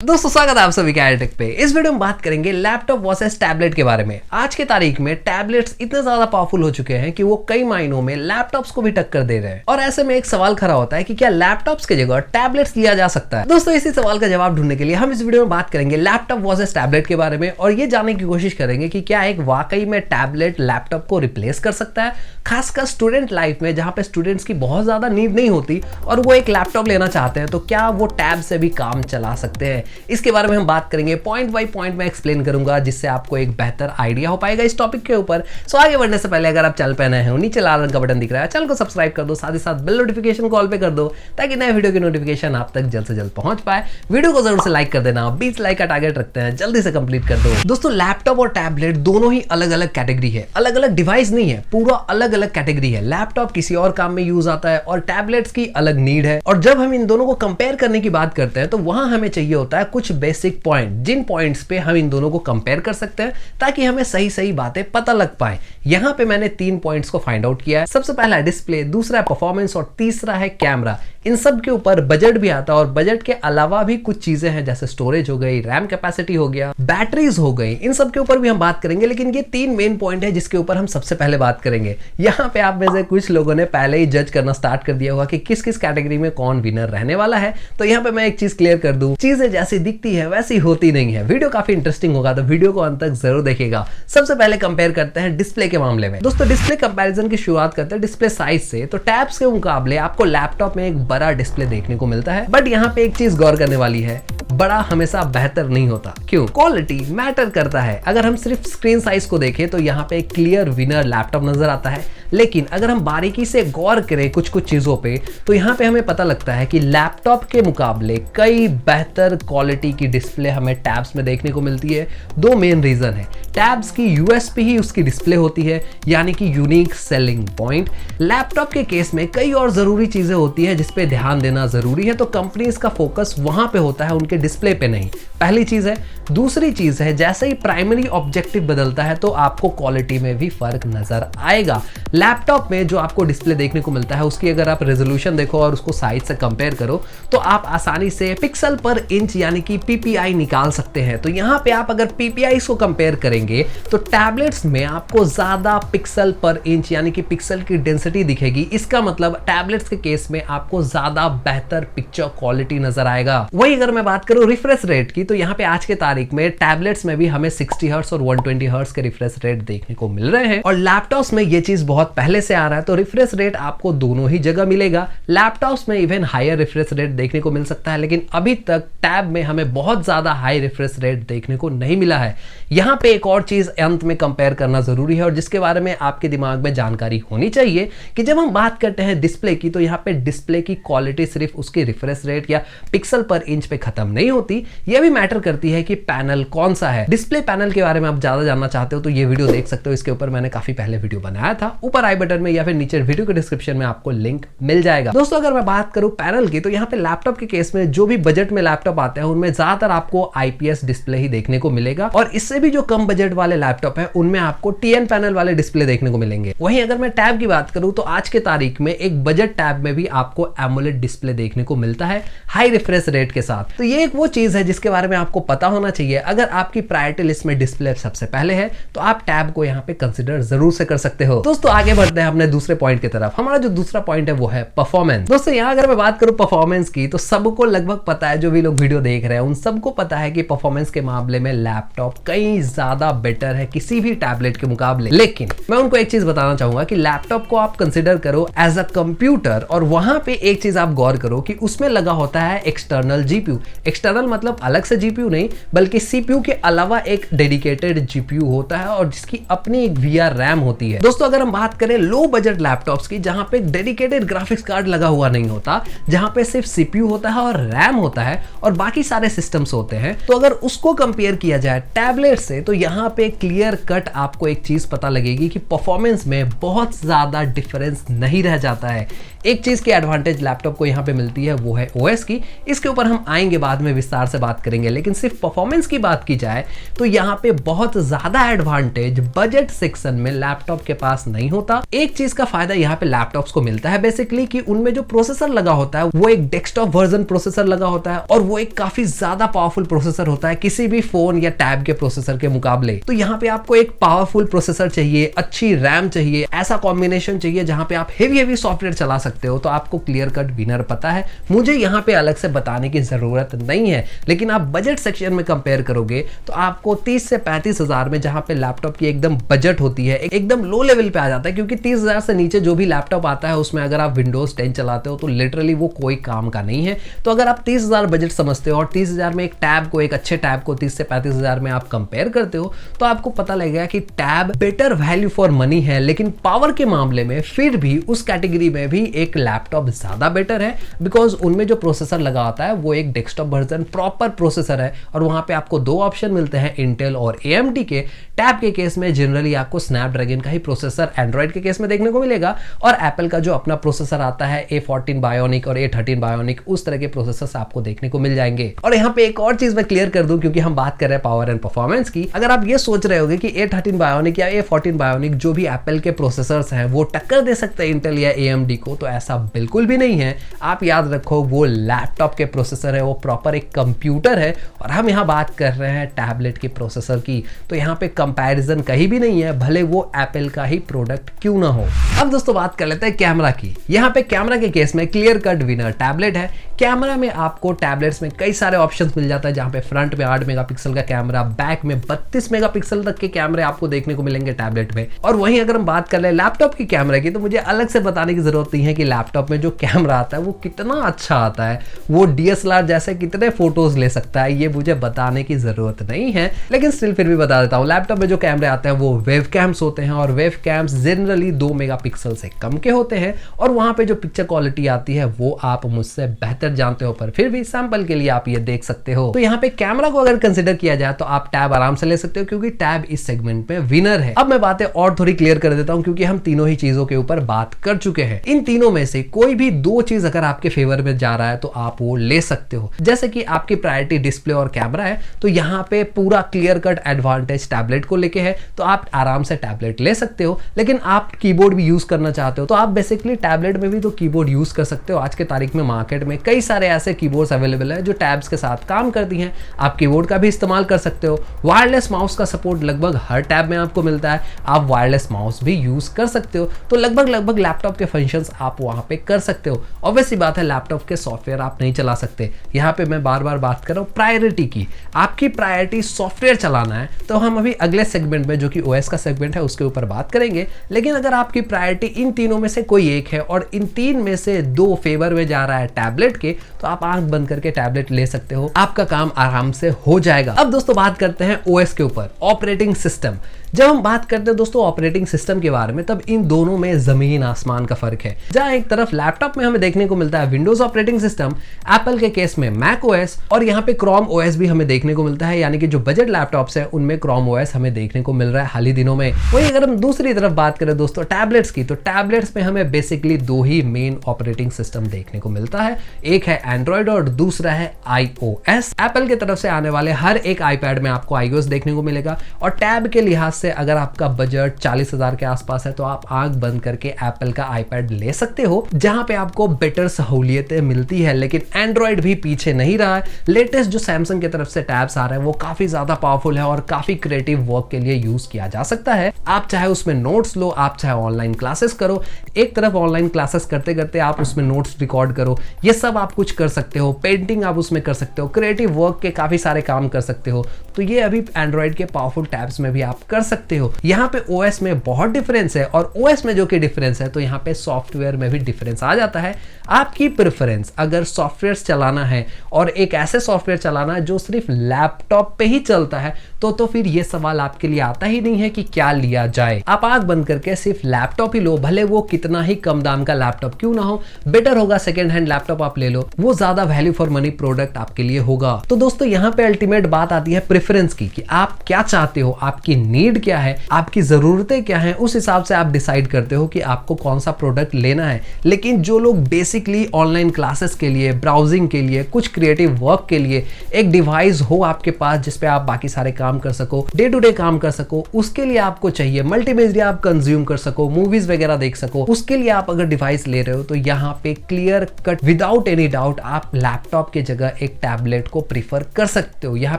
दोस्तों स्वागत है आप सभी का टेक पे। इस वीडियो में बात करेंगे लैपटॉप वर्सेस टैबलेट के बारे में। आज के तारीख में टैबलेट्स इतने ज्यादा पावरफुल हो चुके हैं कि वो कई मायनों में लैपटॉप्स को भी टक्कर दे रहे हैं और ऐसे में एक सवाल खड़ा होता है कि क्या लैपटॉप्स की जगह टैबलेट्स लिया जा सकता है। दोस्तों इसी सवाल का जवाब ढूंढने के लिए हम इस वीडियो में बात करेंगे लैपटॉप वर्सेस टैबलेट के बारे में और ये जानने की कोशिश करेंगे कि क्या एक वाकई में टैबलेट लैपटॉप को रिप्लेस कर सकता है, खासकर स्टूडेंट लाइफ में जहां पे स्टूडेंट्स की बहुत ज्यादा नीड नहीं होती और वो एक लैपटॉप लेना चाहते हैं, तो क्या वो टैब से भी काम चला सकते हैं। इसके बारे में हम बात करेंगे, पॉइंट बाय पॉइंट में एक्सप्लेन करूंगा जिससे आपको एक बेहतर आइडिया हो पाएगा इस टॉपिक के ऊपर। सो आगे बढ़ने से पहले अगर आप चैनल पे नए हैं, नीचे लाल रंग का बटन दिख रहा है, चैनल को सब्सक्राइब कर दो, साथ ही साथ बेल नोटिफिकेशन कॉल पे कर दो ताकि नए वीडियो की नोटिफिकेशन आप तक जल्द से जल्द पहुंच पाए। वीडियो को जरूर से लाइक कर देना, 20 लाइक का टारगेट रखते हैं, जल्दी से कंप्लीट कर दो। दोस्तों लैपटॉप और टैबलेट दोनों ही अलग अलग कैटेगरी है, अलग अलग डिवाइस नहीं है, पूरा अलग अलग कैटेगरी है। लैपटॉप किसी और काम में यूज आता है और टैबलेट्स की अलग नीड है। और जब हम इन दोनों को कंपेयर करने की बात करते हैं तो वहां हमें चाहिए होता है कुछ बेसिक पॉइंट, जिन पॉइंट्स पे हम इन दोनों को कंपेयर कर सकते हैं ताकि हमें सही सही बातें पता लग पाए। यहां पे मैंने 3 पॉइंट्स को फाइंड आउट किया है। सबसे पहला है डिस्प्ले, दूसरा है परफॉर्मेंस और तीसरा है कैमरा। इन सब के ऊपर बजट भी आता है और बजट के अलावा भी कुछ चीजें हैं जैसे स्टोरेज हो गई, रैम कैपेसिटी हो गया, बैटरीज हो गई, इन सब के ऊपर भी हम बात करेंगे। लेकिन ये 3 मेन पॉइंट है जिसके ऊपर हम सबसे पहले बात करेंगे। यहाँ पे आप में से कुछ लोगों ने पहले ही जज करना स्टार्ट कर दिया होगा कि किस किस कैटेगरी में कौन विनर रहने वाला है। तो यहाँ पे मैं एक चीज क्लियर कर दूं, चीजें जैसी दिखती है वैसी होती नहीं है। वीडियो काफी इंटरेस्टिंग होगा तो वीडियो को अंत तक जरूर देखिएगा। सबसे पहले कंपेयर करते हैं डिस्प्ले के मामले में। दोस्तों डिस्प्ले कंपैरिजन की शुरुआत करते हैं डिस्प्ले साइज से। तो टैब्स के मुकाबले आपको लैपटॉप में एक बड़ा डिस्प्ले देखने को मिलता है, बट यहाँ पे एक चीज गौर करने वाली है, बड़ा हमेशा बेहतर नहीं होता। क्यों? क्वालिटी मैटर करता है। अगर हम सिर्फ स्क्रीन साइज को देखें तो यहाँ पे एक क्लियर विनर लैपटॉप नजर आता है, लेकिन अगर हम बारीकी से गौर करें कुछ कुछ चीजों पे तो यहाँ पे हमें पता लगता है कि लैपटॉप के मुकाबले कई बेहतर क्वालिटी की डिस्प्ले हमें टैब्स में देखने को मिलती है। 2 मेन रीजन है। टैब्स की यूएसपी ही उसकी डिस्प्ले होती है, यानी कि यूनिक सेलिंग पॉइंट। लैपटॉप के केस में कई और जरूरी चीजें होती है जिस पे ध्यान देना जरूरी है, तो कंपनीज का फोकस वहां पे होता है, उनके डिस्प्ले पे नहीं। पहली चीज है। दूसरी चीज है, जैसे ही प्राइमरी ऑब्जेक्टिव बदलता है तो आपको क्वालिटी में भी फर्क नजर आएगा। लैपटॉप में जो आपको डिस्प्ले देखने को मिलता है उसकी अगर आप रेजोल्यूशन देखो और उसको साइज से कंपेयर करो तो आप आसानी से पिक्सल पर इंच यानी कि पीपीआई निकाल सकते हैं। तो यहाँ पे आप अगर पीपीआई को कंपेयर करेंगे तो टैबलेट्स में आपको ज्यादा पिक्सल पर इंच यानी कि पिक्सल की डेंसिटी दिखेगी। इसका मतलब टैबलेट्स के केस में आपको ज्यादा बेहतर पिक्चर क्वालिटी नजर आएगा। वही अगर मैं बात करूं रिफ्रेश रेट की तो यहाँ पे आज के तारीख में टैबलेट्स में भी हमें 60 हर्ट्ज और 120 हर्ट्ज के रिफ्रेश रेट देखने को मिल रहे हैं और लैपटॉप्स में ये चीज बहुत पहले से आ रहा है। तो रिफ्रेश रेट आपको दोनों ही जगह मिलेगा। लैपटॉप्स में इवन हायर रिफ्रेश रेट देखने को मिल सकता है, लेकिन अभी तक टैब में हमें बहुत ज्यादा हाई रिफ्रेश रेट देखने को नहीं मिला है। यहाँ पे एक और चीज अंत में कंपेयर करना जरूरी है और जिसके बारे में आपके दिमाग में जानकारी होनी चाहिए कि जब हम बात करते हैं डिस्प्ले की तो यहाँ पे डिस्प्ले की क्वालिटी सिर्फ उसकी रिफ्रेश रेट या पिक्सल पर इंच पे खत्म नहीं होती, यह भी मैटर करती है कि पैनल कौन सा है। डिस्प्ले पैनल के बारे में आप ज्यादा जानना चाहते हो तो ये वीडियो देख सकते हो, इसके ऊपर मैंने काफी पहले वीडियो बनाया था, ऊपर आई बटन में या फिर नीचे वीडियो के डिस्क्रिप्शन में आपको लिंक मिल जाएगा। दोस्तों अगर मैं बात करूं पैनल की तो यहाँ पे लैपटॉप के केस में जो भी बजट में लैपटॉप आते हैं उनमें ज्यादातर आपको आईपीएस डिस्प्ले ही देखने को मिलेगा और इससे भी जो कम बजट वाले लैपटॉप है उनमें आपको टीएन पैनल वाले डिस्प्ले देखने को मिलेंगे। वहीं अगर मैं टैब की बात करूं तो आज के तारीख में एक बजट टैब में भी आपको एमोलेड डिस्प्ले देखने को मिलता है हाई रिफ्रेश रेट के साथ। तो ये एक वो चीज है जिसके बारे में आपको पता होना चाहिए। अगर आपकी प्रायोरिटी लिस्ट में डिस्प्ले सबसे पहले है तो आप टैब को यहाँ पे कंसिडर जरूर से कर सकते हो। दोस्तों आगे बढ़ते हैं अपने दूसरे पॉइंट की तरफ। हमारा जो दूसरा पॉइंट है वो है परफॉर्मेंस। दोस्तों यहाँ अगर मैं बात करूं परफॉर्मेंस की तो सबको लगभग पता है, जो भी लोग वीडियो देख रहे हैं उन सबको पता है कि परफॉर्मेंस के मामले में लैपटॉप कई ज्यादा बेटर है किसी भी टैबलेट के मुकाबले। लेकिन मैं उनको एक चीज बताना चाहूंगा कि लैपटॉप को आप कंसिडर करो एज अ कंप्यूटर और वहां पे एक चीज आप गौर करो कि उसमें लगा होता है एक्सटर्नल जीपीयू। एक्सटर्नल मतलब अलग से जीपीयू नहीं बल्कि सीपीयू के अलावा एक डेडिकेटेड जीपीयू होता है और जिसकी अपनी एक वीआर रैम होती है। दोस्तों अगर हम बात करें लो बजट लैपटॉप्स की जहां पे डेडिकेटेड ग्राफिक्स कार्ड लगा हुआ नहीं होता, जहां पे सिर्फ सीपीयू होता है और रैम होता है और बाकी सारे सिस्टम्स होते हैं, तो अगर उसको कंपेयर किया जाए टैबलेट से तो यहाँ पे क्लियर कट आपको एक चीज पता लगेगी कि परफॉर्मेंस में बहुत ज्यादा डिफरेंस नहीं रह जाता है। एक चीज की एडवांटेज लैपटॉप को यहाँ पे मिलती है वो है ओएस की। इसके ऊपर हम आएंगे बाद में विस्तार से बात करेंगे, लेकिन सिर्फ परफॉर्मेंस परफॉर्मेंस की बात की जाए तो यहाँ पे बहुत ज्यादा एडवांटेज बजट सेक्शन में लैपटॉप के पास नहीं होता। एक चीज का फायदा यहाँ पे लैपटॉप्स को मिलता है बेसिकली कि उनमें जो प्रोसेसर लगा होता है वो एक डेस्कटॉप वर्जन प्रोसेसर लगा होता है और वो एक काफी ज्यादा पावरफुल प्रोसेसर होता है किसी भी फोन या टैब के प्रोसेसर के मुकाबले। तो यहाँ पे आपको एक पावरफुल प्रोसेसर चाहिए, अच्छी रैम चाहिए, ऐसा कॉम्बिनेशन चाहिए जहां पे आप हेवी सॉफ्टवेयर चला सकते हो, तो आपको क्लियर कट विनर पता है। मुझे यहाँ पे अलग से बताने की जरूरत नहीं है, लेकिन आप बजट सेक्शन में कंपेयर करोगे तो आपको 30 से 35 हजार में जहां पे लैपटॉप की एकदम बजट होती है एकदम लो लेवल पे आ जाता है, क्योंकि 30 हजार से नीचे जो भी लैपटॉप आता है उसमें अगर आप विंडोज 10 चलाते हो तो लिटरली वो कोई काम का नहीं है। तो अगर आप 30 हजार बजट समझते हो और 30 हजार में एक टैब को, एक अच्छे टैब को 30 से 35 हजार में आप कंपेयर करते हो तो आपको पता लगेगा कि tab better value for money है। लेकिन पावर के मामले में फिर भी उस कैटेगरी में भी एक लैपटॉप ज्यादा बेटर है, बिकॉज उनमें जो प्रोसेसर लगा होता है वो एक डेस्कटॉप वर्जन प्रॉपर प्रोसेसर है और वहां पे आपको दो ऑप्शन मिलते हैं, इंटेल और AMD के। टैब के केस में जनरली आपको स्नैपड्रैगन का ही प्रोसेसर एंड्रॉइड के केस में देखने को मिलेगा और एप्पल का जो अपना प्रोसेसर आता है A14 बायोनिक और A13 बायोनिक, उस तरह के प्रोसेसर्स आपको देखने को मिल जाएंगे। और यहाँ पे एक और चीज मैं क्लियर कर दूं, क्योंकि हम बात कर रहे हैं पावर एंड परफॉर्मेंस की। अगर आप ये सोच रहे होगे कि A13 बायोनिक या A14 बायोनिक जो भी एप्पल के प्रोसेसर्स हैं वो टक्कर दे सकते हैं इंटेल या AMD को, तो ऐसा बिल्कुल भी नहीं है। आप याद रखो वो लैपटॉप के प्रोसेसर है, वो प्रॉपर एक कंप्यूटर है और हम यहाँ बात कर रहे हैं टैबलेट के प्रोसेसर की। तो यहाँ पे कंपैरिजन कहीं भी नहीं है, भले वो एप्पल का ही प्रोडक्ट क्यों ना हो। अब दोस्तों बात कर लेते हैं कैमरा की। यहाँ पे कैमरा के केस में क्लियर कट विनर टैबलेट है। कैमरा में आपको टैबलेट्स में कई सारे ऑप्शंस मिल जाता है, जहां पे फ्रंट में 8 मेगापिक्सल का कैमरा, बैक में 32 मेगापिक्सल तक के कैमरे आपको देखने को मिलेंगे टैबलेट में। और वहीं अगर हम बात कर ले लैपटॉप की कैमरा की, तो मुझे अलग से बताने की जरूरत नहीं है कि लैपटॉप में जो कैमरा आता है वो कितना अच्छा आता है, वो DSLR जैसे कितने फोटोज ले सकता है, ये मुझे बताने की जरूरत नहीं है, लेकिन स्टिल फिर भी बता देता हूँ। लैपटॉप में जो कैमरे आते हैं वो वेव कैम्स होते हैं और वेव कैम्स जनरली 2 मेगापिक्सल से कम के होते हैं और वहां पे जो पिक्चर क्वालिटी आती है वो आप मुझसे बेहतर जानते हो, पर फिर भी सैंपल के लिए आप ये देख सकते हो। तो यहाँ पे कैमरा को अगर कंसीडर किया जाए तो आप टैब आराम से ले सकते हो, क्योंकि टैब इस सेगमेंट में विनर है। अब मैं बातें और थोड़ी क्लियर कर देता हूँ, क्योंकि हम तीनों ही चीजों के ऊपर बात कर चुके हैं। इन तीनों में से कोई भी दो चीज अगर आपके फेवर में जा रहा है तो आप वो ले सकते हो। जैसे कि आपकी प्रायोरिटी डिस्प्ले और कैमरा है, तो यहाँ पे पूरा क्लियर कट एडवांटेज टैबलेट को लेके है, तो आप आराम से टैबलेट ले सकते हो। लेकिन आप कीबोर्ड भी यूज करना चाहते हो तो आप बेसिकली टैबलेट में भी तो कीबोर्ड यूज कर सकते हो। आज के तारीख में मार्केट में कई सारे ऐसे कीबोर्ड्स अवेलेबल है जो टैब्स के साथ काम करती हैं, आप कीबोर्ड का भी इस्तेमाल कर सकते हो। वायरलेस माउस का सपोर्ट लगभग हर टैब में आपको मिलता है, आप वायरलेस माउस भी यूज कर सकते हो। तो लगभग लैपटॉप के फंक्शंस आप वहां पे कर सकते हो। ऑब्वियस सी बात है लैपटॉप के सॉफ्टवेयर आप नहीं चला सकते। यहाँ पे मैं बार बार बात कर रहा हूँ प्रायोरिटी की। आपकी प्रायोरिटी सॉफ्टवेयर चलाना है तो हम अभी अगले सेगमेंट में, जो कि OS का सेगमेंट है, उसके ऊपर बात करेंगे। लेकिन अगर आपकी प्रायोरिटी इन तीनों में से कोई एक है और इन तीन में से दो फेवर में जा रहा है टैबलेट के, तो आप आंख बंद करके टैबलेट ले सकते हो, आपका काम आराम से हो जाएगा। अब दोस्तों बात करते हैं OS के ऊपर, ऑपरेटिंग सिस्टम। जब हम बात करते हैं दोस्तों ऑपरेटिंग सिस्टम के बारे में, तब इन दोनों में जमीन आसमान का फर्क है। जहां एक तरफ लैपटॉप में हमें देखने को मिलता है विंडोज ऑपरेटिंग सिस्टम, एप्पल के केस में मैक OS, और यहाँ पे क्रोम OS भी हमें देखने को मिलता है। यानी कि जो बजट लैपटॉप्स है उनमें क्रोम OS हमें देखने को मिल रहा है हाल ही दिनों में। वहीं अगर हम दूसरी तरफ बात करें दोस्तों टैबलेट्स की, तो टैबलेट्स में हमें बेसिकली दो ही मेन ऑपरेटिंग सिस्टम देखने को मिलता है, एक है एंड्रॉइड और दूसरा है iOS। एप्पल की तरफ से आने वाले हर एक आईपैड में आपको iOS देखने को मिलेगा। और टैब के लिहाज से अगर आपका बजट 40,000 के आसपास है तो आप आंख बंद करके एप्पल का आईपैड ले सकते हो, जहां पे आपको बेटर सहूलियतें मिलती है। लेकिन एंड्रॉइड भी पीछे नहीं रहा है। लेटेस्ट जो सैमसंग की तरफ से टैब्स आ रहे हैं वो काफी ज्यादा पावरफुल है और काफी क्रिएटिव वर्क के लिए यूज किया जा सकता है। आप चाहे उसमें नोट्स लो, आप चाहे ऑनलाइन क्लासेस करो, एक तरफ ऑनलाइन क्लासेस करते करते आप उसमें नोट्स रिकॉर्ड करो, ये सब आप कुछ कर सकते हो। पेंटिंग आप उसमें कर सकते हो, क्रिएटिव वर्क के काफी सारे काम कर सकते हो। तो ये अभी एंड्रॉइड के पावरफुल टैब्स में भी आप कर सकते हो। यहाँ पे OS में बहुत डिफरेंस है, और OS में जो कि डिफरेंस है तो यहाँ पे सॉफ्टवेयर में भी डिफरेंस आ जाता है। आपकी प्रेफरेंस अगर सॉफ्टवेयर चलाना है और एक ऐसे सॉफ्टवेयर चलाना है जो सिर्फ लैपटॉप पे ही चलता है, तो फिर ये सवाल आपके लिए आता ही नहीं है कि क्या लिया जाए। आप आंख बंद करके सिर्फ लैपटॉप ही लो, भले वो कितना ही कम दाम का लैपटॉप क्यों ना हो। बेटर होगा सेकेंड हैंड लैपटॉप आप ले लो, वो ज्यादा वैल्यू फॉर मनी प्रोडक्ट आपके लिए होगा। तो दोस्तों यहाँ पे अल्टीमेट बात आती है प्रेफरेंस की, कि आप क्या चाहते हो, आपकी नीड नीड क्या है, आपकी जरूरतें क्या है, उस हिसाब से आप डिसाइड करते हो कि आपको कौन सा प्रोडक्ट लेना है। लेकिन जो लोग बेसिकली ऑनलाइन क्लासेस के लिए, ब्राउजिंग के लिए, कुछ क्रिएटिव वर्क के लिए एक डिवाइस हो आपके पास जिसपे आप बाकी सारे काम कर सको, डे टू डे काम कर सको, उसके लिए आपको चाहिए मल्टीमीडिया आप कंज्यूम कर सको, मूवीज वगैरह देख सको, उसके लिए आप अगर डिवाइस ले रहे हो तो यहाँ पे clear cut without any doubt आप लैपटॉप की जगह एक टैबलेट को प्रीफर कर सकते हो। यहाँ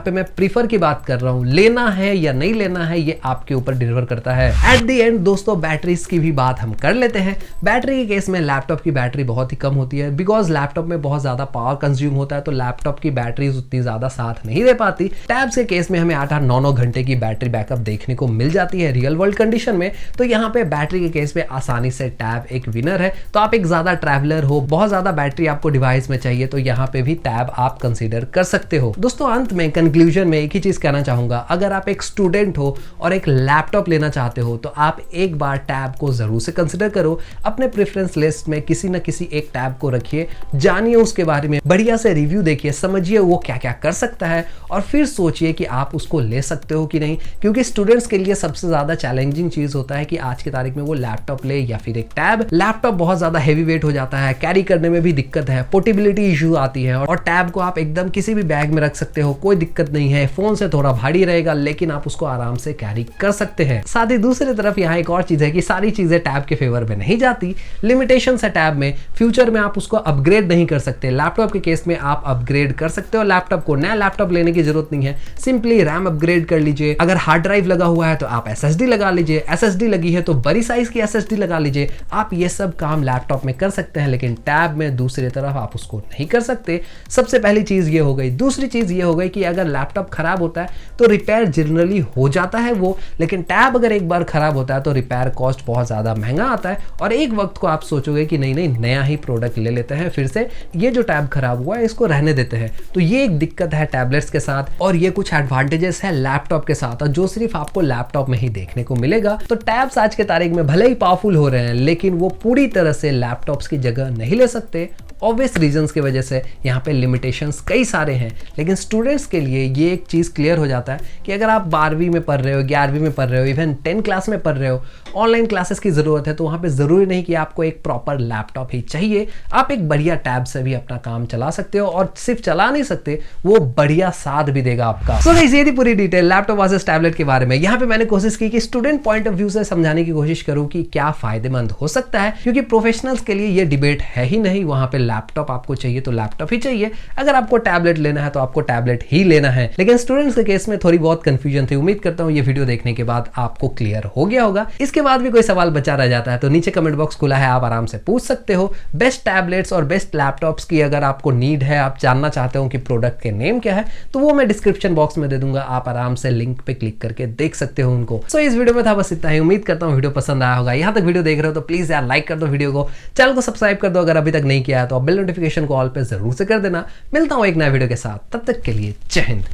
पे मैं प्रीफर की बात कर रहा हूँ, लेना है या नहीं लेना है ये आपके ऊपर निर्भर करता है। एट द एंड दोस्तों बैटरीज की भी बात हम कर लेते हैं। बैटरी के केस में लैपटॉप की बैटरी बहुत ही कम होती है, बिकॉज लैपटॉप में बहुत ज्यादा पावर कंज्यूम होता है, तो लैपटॉप की बैटरी उतनी ज्यादा साथ नहीं दे पाती। टैब्स के केस में हमें 8-9 घंटे की बैटरी बैकअप देखने को मिल जाती है रियल वर्ल्ड कंडीशन में, तो यहाँ पे बैटरी के केस में आसानी से टैब एक विनर है। तो आप एक ज्यादा ट्रैवलर हो, बहुत ज्यादा बैटरी आपको डिवाइस में चाहिए, तो यहाँ पे भी टैब आप कंसीडर कर सकते हो। दोस्तों अंत में कंक्लूजन में एक ही चीज कहना चाहूंगा, अगर आप एक स्टूडेंट हो और एक लैपटॉप लेना चाहते हो तो आप एक बार टैब को जरूर से कंसीडर करो। अपने प्रेफरेंस लिस्ट में किसी न किसी एक टैब को रखिए, जानिए उसके बारे में, बढ़िया से रिव्यू देखिए, समझिए वो क्या क्या कर सकता है और फिर सोचिए कि आप उसको ले सकते हो कि नहीं। क्योंकि स्टूडेंट्स के लिए सबसे ज्यादा चैलेंजिंग चीज होता है कि आज की तारीख में वो लैपटॉप ले या फिर एक टैब। लैपटॉप बहुत ज्यादा हैवी वेट हो जाता है, कैरी करने में भी दिक्कत है, पोर्टेबिलिटी इशू आती है, और टैब को आप एकदम किसी भी बैग में रख सकते हो, कोई दिक्कत नहीं है। फोन से थोड़ा भारी रहेगा लेकिन आप उसको आराम से कैरी कर सकते हैं। साथ ही दूसरी तरफ यहाँ एक और चीज है कि सारी चीजें टैब के फेवर में नहीं जाती, लिमिटेशन है टैब में। फ्यूचर में आप उसको अपग्रेड नहीं कर सकते। लैपटॉप के केस में आप अपग्रेड कर सकते हो लैपटॉप को, नया लैपटॉप लेने की जरूरत नहीं है, सिंपली रैम अपग्रेड कर लीजिए। अगर हार्ड ड्राइव लगा हुआ है तो आप एसएसडी लगा लीजिए, एसएसडी लगी है तो बड़ी साइज की एसएसडी लगा लीजिए। आप ये सब काम लैपटॉप में कर सकते हैं, लेकिन टैब में दूसरी तरफ आप उसको नहीं कर सकते। सबसे पहली चीज ये हो गई। दूसरी चीज ये हो गई कि अगर लैपटॉप खराब होता है तो रिपेयर जनरली हो जाता है वो, लेकिन टैब अगर एक बार खराब होता है तो रिपेयर कॉस्ट बहुत ज्यादा महंगा आता है, और एक वक्त को आप सोचोगे कि नहीं नया ही प्रोडक्ट ले लेते हैं, फिर से ये जो टैब खराब हुआ है इसको रहने देते हैं। तो ये एक दिक्कत है टैबलेट्स के साथ, और ये कुछ एडवांटेजेस है लैपटॉप के साथ, और जो सिर्फ आपको लैपटॉप में ही देखने को मिलेगा। तो टैब्स आज के तारीख में भले ही पावरफुल हो रहे हैं, लेकिन वो पूरी तरह से लैपटॉप्स की जगह नहीं ले सकते। ऑब्वियस रीजंस की वजह से यहाँ पे लिमिटेशंस कई सारे हैं, लेकिन स्टूडेंट्स के लिए ये एक चीज़ क्लियर हो जाता है कि अगर आप 12वीं में पढ़ रहे हो, 11वीं में पढ़ रहे हो, इवन 10 क्लास में पढ़ रहे हो, ऑनलाइन क्लासेस की ज़रूरत है, तो वहाँ पे ज़रूरी नहीं कि आपको एक प्रॉपर लैपटॉप ही चाहिए। आप एक बढ़िया टैब से भी अपना काम चला सकते हो, और सिर्फ चला नहीं सकते, वो बढ़िया साथ भी देगा आपका। सो गाइस ये थी पूरी डिटेल लैपटॉप वर्सेस टैबलेट के बारे में। यहाँ पे मैंने कोशिश की कि स्टूडेंट पॉइंट ऑफ व्यू से समझाने की कोशिश करूँ कि क्या फायदेमंद हो सकता है, क्योंकि प्रोफेशनल्स के लिए ये डिबेट है ही नहीं। वहाँ पे लैपटॉप आपको चाहिए तो लैपटॉप ही चाहिए, अगर आपको टैबलेट लेना है तो आपको टैबलेट ही लेना है। लेकिन स्टूडेंट्स के केस में थोड़ी बहुत कंफ्यूजन थी। उम्मीद करता हूं ये वीडियो देखने के बाद आपको क्लियर हो गया होगा। इसके बाद भी कोई सवाल बचा रह जाता है तो नीचे कमेंट बॉक्स खुला है, आप आराम से पूछ सकते हो। बेस्ट टैबलेट्स और बेस्ट लैपटॉप्स की अगर आपको नीड है, आप जानना चाहते हो कि प्रोडक्ट के नेम क्या है, तो वो मैं डिस्क्रिप्शन बॉक्स में दे दूंगा, आप आराम से लिंक पे क्लिक करके देख सकते हो उनको। सो इस वीडियो में था बस इतना ही। उम्मीद करता हूँ वीडियो पसंद आया होगा। यहाँ तक वीडियो देख रहे हो तो प्लीज यार लाइक कर दो वीडियो को, चैनल को सब्सक्राइब कर दो अगर अभी तक नहीं किया है तो, बेल नोटिफिकेशन को ऑल पे जरूर से कर देना। मिलता हूं एक नया वीडियो के साथ, तब तक के लिए जय हिंद।